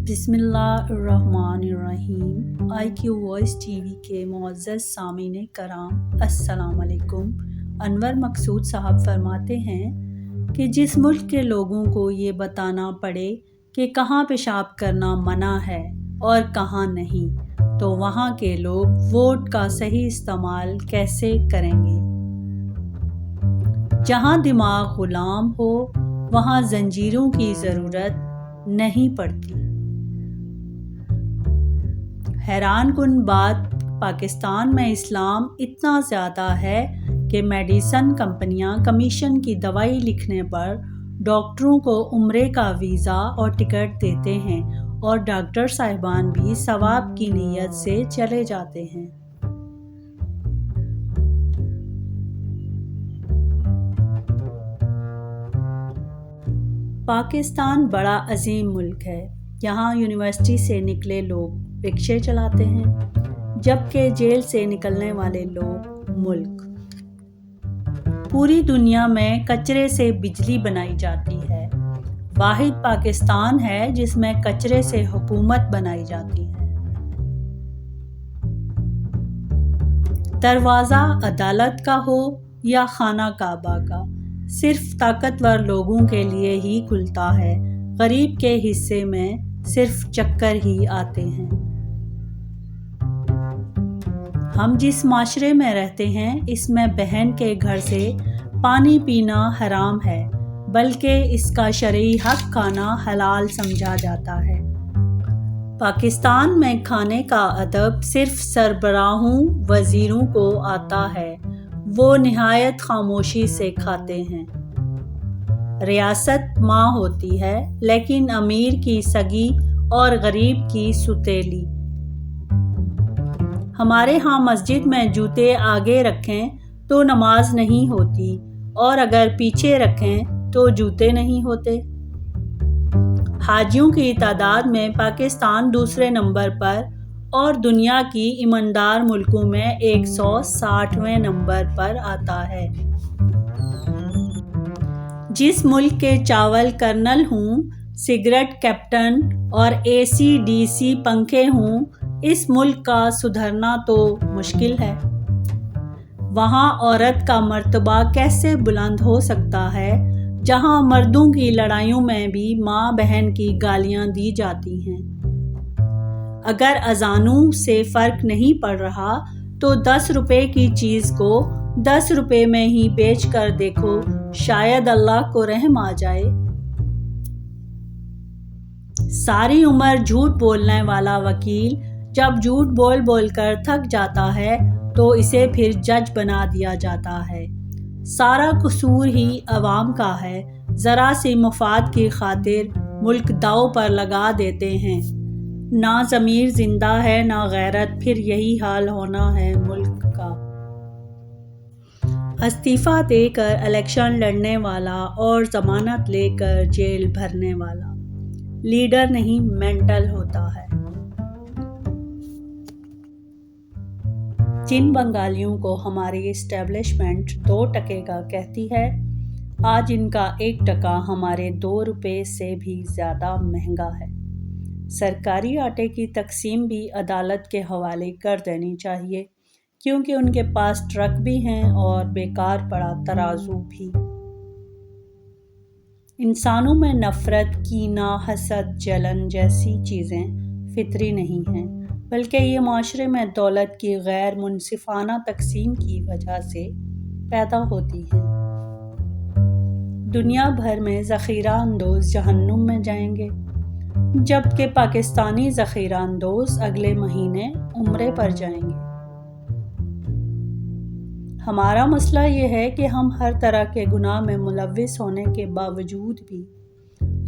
بسم اللہ الرحمن الرحیم۔ آئی کیو وائس ٹی وی کے معزز سامعین کرام، السلام علیکم۔ انور مقصود صاحب فرماتے ہیں کہ جس ملک کے لوگوں کو یہ بتانا پڑے کہ کہاں پیشاب کرنا منع ہے اور کہاں نہیں، تو وہاں کے لوگ ووٹ کا صحیح استعمال کیسے کریں گے؟ جہاں دماغ غلام ہو وہاں زنجیروں کی ضرورت نہیں پڑتی۔ حیران کن بات پاکستان میں اسلام اتنا زیادہ ہے کہ میڈیسن کمپنیاں کمیشن کی دوائی لکھنے پر ڈاکٹروں کو عمرے کا ویزا اور ٹکٹ دیتے ہیں اور ڈاکٹر صاحبان بھی ثواب کی نیت سے چلے جاتے ہیں۔ پاکستان بڑا عظیم ملک ہے۔ یہاں یونیورسٹی سے نکلے لوگ رکشے چلاتے ہیں، جبکہ جیل سے نکلنے والے لوگ ملک۔ پوری دنیا میں کچرے سے بجلی بنائی جاتی ہے، واحد پاکستان ہے جس میں کچرے سے حکومت بنائی جاتی ہے۔ دروازہ عدالت کا ہو یا خانہ کعبہ کا، صرف طاقتور لوگوں کے لیے ہی کھلتا ہے، غریب کے حصے میں صرف چکر ہی آتے ہیں۔ ہم جس معاشرے میں رہتے ہیں اس میں بہن کے گھر سے پانی پینا حرام ہے، بلکہ اس کا شرعی حق کھانا حلال سمجھا جاتا ہے۔ پاکستان میں کھانے کا ادب صرف سربراہوں وزیروں کو آتا ہے، وہ نہایت خاموشی سے کھاتے ہیں۔ ریاست ماں ہوتی ہے لیکن امیر کی سگی اور غریب کی ستیلی۔ ہمارے ہاں مسجد میں جوتے آگے رکھیں تو نماز نہیں ہوتی، اور اگر پیچھے رکھیں تو جوتے نہیں ہوتے۔ حاجیوں کی تعداد میں پاکستان دوسرے نمبر پر اور دنیا کی ایماندار ملکوں میں 160ویں نمبر پر آتا ہے۔ جس ملک کے چاول کرنل ہوں، سگریٹ کیپٹن اور AC/DC پنکھے ہوں، اس ملک کا سدھرنا تو مشکل ہے۔ وہاں عورت کا مرتبہ کیسے بلند ہو سکتا ہے جہاں مردوں کی لڑائیوں میں بھی ماں بہن کی گالیاں دی جاتی ہیں؟ اگر اذانوں سے فرق نہیں پڑ رہا تو 10 روپے کی چیز کو 10 روپے میں ہی بیچ کر دیکھو، شاید اللہ کو رحم آ جائے۔ ساری عمر جھوٹ بولنے والا وکیل جب جھوٹ بول بول کر تھک جاتا ہے تو اسے پھر جج بنا دیا جاتا ہے۔ سارا قصور ہی عوام کا ہے، ذرا سی مفاد کی خاطر ملک داؤ پر لگا دیتے ہیں۔ نہ ضمیر زندہ ہے نہ غیرت، پھر یہی حال ہونا ہے ملک کا۔ استعفیٰ دے کر الیکشن لڑنے والا اور ضمانت لے کر جیل بھرنے والا لیڈر نہیں مینٹل ہوتا ہے۔ جن بنگالیوں کو ہماری اسٹیبلشمنٹ 2 ٹکے کا کہتی ہے، آج ان کا 1 ٹکا ہمارے 2 روپے سے بھی زیادہ مہنگا ہے۔ سرکاری آٹے کی تقسیم بھی عدالت کے حوالے کر دینی چاہیے، کیونکہ ان کے پاس ٹرک بھی ہیں اور بیکار پڑا ترازو بھی۔ انسانوں میں نفرت، کینہ، حسد، جلن جیسی چیزیں فطری نہیں ہیں، بلکہ یہ معاشرے میں دولت کی غیر منصفانہ تقسیم کی وجہ سے پیدا ہوتی ہیں۔ دنیا بھر میں ذخیرہ اندوز جہنم میں جائیں گے، جبکہ پاکستانی ذخیرہ اندوز اگلے مہینے عمرے پر جائیں گے۔ ہمارا مسئلہ یہ ہے کہ ہم ہر طرح کے گناہ میں ملوث ہونے کے باوجود بھی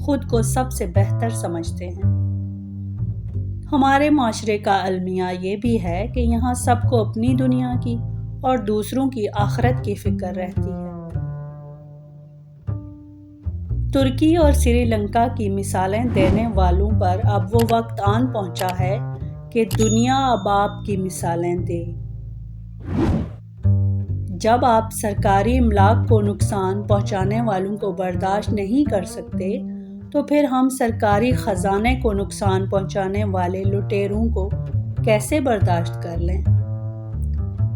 خود کو سب سے بہتر سمجھتے ہیں۔ ہمارے معاشرے کا المیہ یہ بھی ہے کہ یہاں سب کو اپنی دنیا کی اور دوسروں کی آخرت کی فکر رہتی ہے۔ ترکی اور سری لنکا کی مثالیں دینے والوں پر اب وہ وقت آن پہنچا ہے کہ دنیا اب آپ کی مثالیں دے۔ جب آپ سرکاری املاک کو نقصان پہنچانے والوں کو برداشت نہیں کر سکتے تو پھر ہم سرکاری خزانے کو نقصان پہنچانے والے لٹیروں کو کیسے برداشت کر لیں؟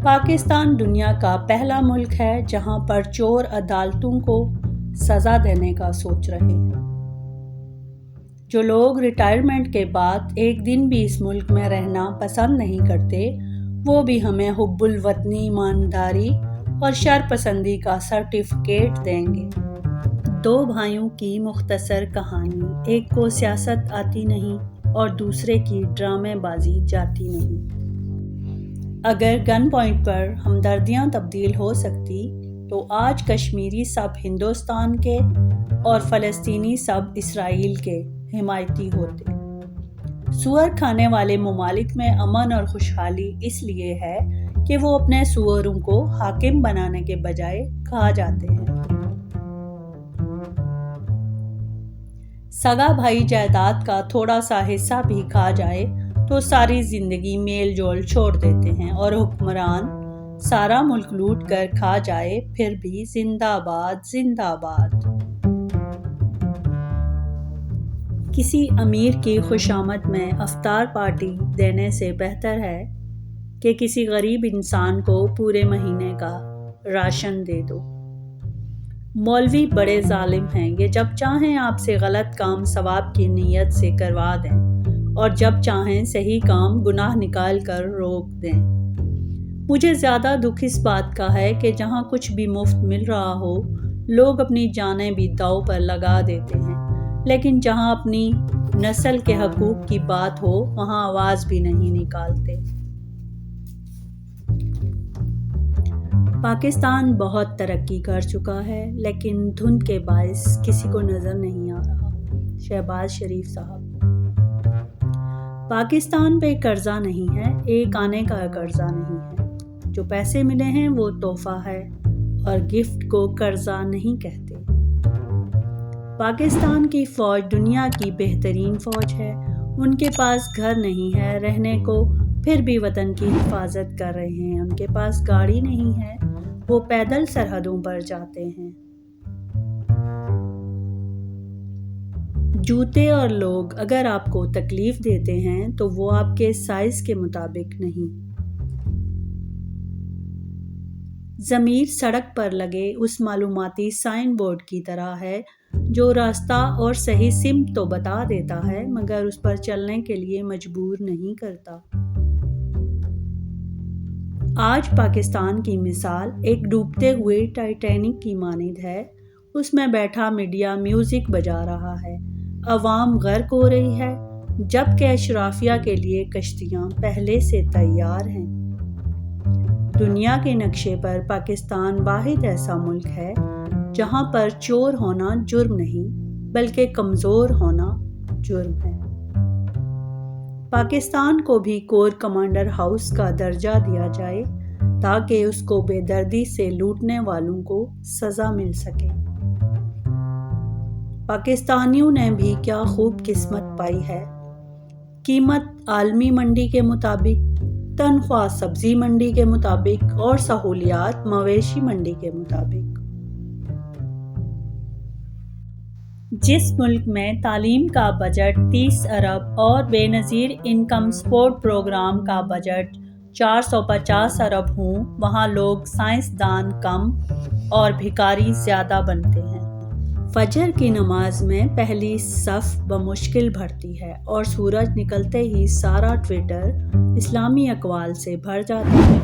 پاکستان دنیا کا پہلا ملک ہے جہاں پر چور عدالتوں کو سزا دینے کا سوچ رہے ہیں۔ جو لوگ ریٹائرمنٹ کے بعد ایک دن بھی اس ملک میں رہنا پسند نہیں کرتے، وہ بھی ہمیں حب الوطنی، ایمانداری اور شرپسندی کا سرٹیفکیٹ دیں گے۔ دو بھائیوں کی مختصر کہانی، ایک کو سیاست آتی نہیں اور دوسرے کی ڈرامے بازی جاتی نہیں۔ اگر گن پوائنٹ پر ہمدردیاں تبدیل ہو سکتی تو آج کشمیری سب ہندوستان کے اور فلسطینی سب اسرائیل کے حمایتی ہوتے۔ سور کھانے والے ممالک میں امن اور خوشحالی اس لیے ہے کہ وہ اپنے سوروں کو حاکم بنانے کے بجائے کھا جاتے ہیں۔ سگا بھائی جائیداد کا تھوڑا سا حصہ بھی کھا جائے تو ساری زندگی میل جول چھوڑ دیتے ہیں، اور حکمران سارا ملک لوٹ کر کھا جائے پھر بھی زندہ باد زندہ باد۔ کسی امیر کی خوشامد میں افطار پارٹی دینے سے بہتر ہے کہ کسی غریب انسان کو پورے مہینے کا راشن دے دو۔ مولوی بڑے ظالم ہیں، یہ جب چاہیں آپ سے غلط کام ثواب کی نیت سے کروا دیں اور جب چاہیں صحیح کام گناہ نکال کر روک دیں۔ مجھے زیادہ دکھ اس بات کا ہے کہ جہاں کچھ بھی مفت مل رہا ہو، لوگ اپنی جانیں بھی داؤ پر لگا دیتے ہیں، لیکن جہاں اپنی نسل کے حقوق کی بات ہو وہاں آواز بھی نہیں نکالتے۔ پاکستان بہت ترقی کر چکا ہے لیکن دھند کے باعث کسی کو نظر نہیں آ رہا۔ شہباز شریف صاحب۔ پاکستان پہ قرضہ نہیں ہے، ایک آنے کا قرضہ نہیں ہے۔ جو پیسے ملے ہیں وہ تحفہ ہے اور گفٹ کو قرضہ نہیں کہتے۔ پاکستان کی فوج دنیا کی بہترین فوج ہے۔ ان کے پاس گھر نہیں ہے رہنے کو، پھر بھی وطن کی حفاظت کر رہے ہیں۔ ان کے پاس گاڑی نہیں ہے، وہ پیدل سرحدوں پر جاتے ہیں۔ جوتے اور لوگ اگر آپ کو تکلیف دیتے ہیں تو وہ آپ کے سائز کے مطابق نہیں۔ ضمیر سڑک پر لگے اس معلوماتی سائن بورڈ کی طرح ہے جو راستہ اور صحیح سمت تو بتا دیتا ہے مگر اس پر چلنے کے لیے مجبور نہیں کرتا۔ آج پاکستان کی مثال ایک ڈوبتے ہوئے ٹائٹینک کی مانند ہے۔ اس میں بیٹھا میڈیا میوزک بجا رہا ہے، عوام غرق ہو رہی ہے، جبکہ اشرافیہ کے لیے کشتیاں پہلے سے تیار ہیں۔ دنیا کے نقشے پر پاکستان واحد ایسا ملک ہے جہاں پر چور ہونا جرم نہیں بلکہ کمزور ہونا جرم ہے۔ پاکستان کو بھی کور کمانڈر ہاؤس کا درجہ دیا جائے تاکہ اس کو بے دردی سے لوٹنے والوں کو سزا مل سکے۔ پاکستانیوں نے بھی کیا خوب قسمت پائی ہے۔ قیمت عالمی منڈی کے مطابق، تنخواہ سبزی منڈی کے مطابق اور سہولیات مویشی منڈی کے مطابق۔ جس ملک میں تعلیم کا بجٹ 30 ارب اور بے نظیر انکم سپورٹ پروگرام کا بجٹ 450 ارب ہوں، وہاں لوگ سائنسدان کم اور بھکاری زیادہ بنتے ہیں۔ فجر کی نماز میں پہلی صف بمشکل بھرتی ہے اور سورج نکلتے ہی سارا ٹویٹر اسلامی اقوال سے بھر جاتا ہے۔